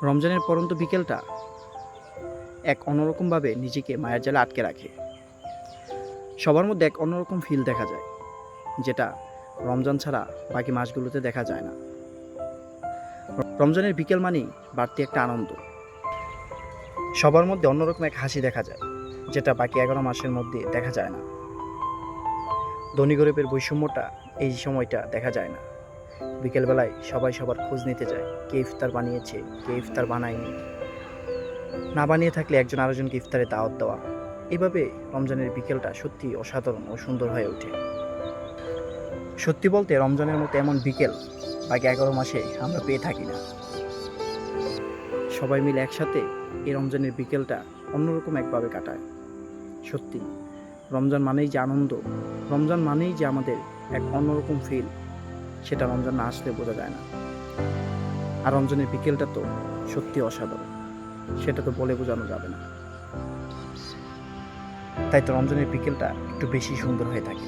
রমজানের পরন্ত বিকেলটা এক অন্যরকমভাবে নিজেকে মায়ার জালে আটকে রাখে। সবার মধ্যে এক অন্যরকম ফিল দেখা যায়, যেটা রমজান ছাড়া বাকি মাসগুলোতে দেখা যায় না। রমজানের বিকেল মানেই বাড়তি একটা আনন্দ। সবার মধ্যে অন্যরকম এক হাসি দেখা যায়, যেটা বাকি 11 মাসের মধ্যে দেখা যায় না। ধনী গরিবের বৈষম্যটা এই সময়টা দেখা যায় না। বিকেলবেলায় সবাই সবার খোঁজ নিতে যায়, কে ইফতার বানিয়েছে, কে ইফতার বানায়নি, না বানিয়ে থাকলে একজন আরেকজনকে ইফতারে দাওয়াত দেওয়া। এভাবে রমজানের বিকেলটা সত্যি অসাধারণ ও সুন্দর হয়ে ওঠে। সত্যি বলতে রমজানের মতো এমন বিকেল বাকি 11 মাসে আমরা পেয়ে থাকি না। সবাই মিলে একসাথে এই রমজানের বিকেলটা অন্যরকম একভাবে কাটায়। সত্যি রমজান মানেই যে আনন্দ, রমজান মানেই যে আমাদের এক অন্যরকম ফিল, সেটা রমজান না আসলে বোঝা যায় না। আর রমজানের বিকেলটা তো সত্যি অসাধারণ, সেটা তো বলে বোঝানো যাবে না। তাই তো রমজানের বিকেলটা একটু বেশি সুন্দর হয়ে থাকে।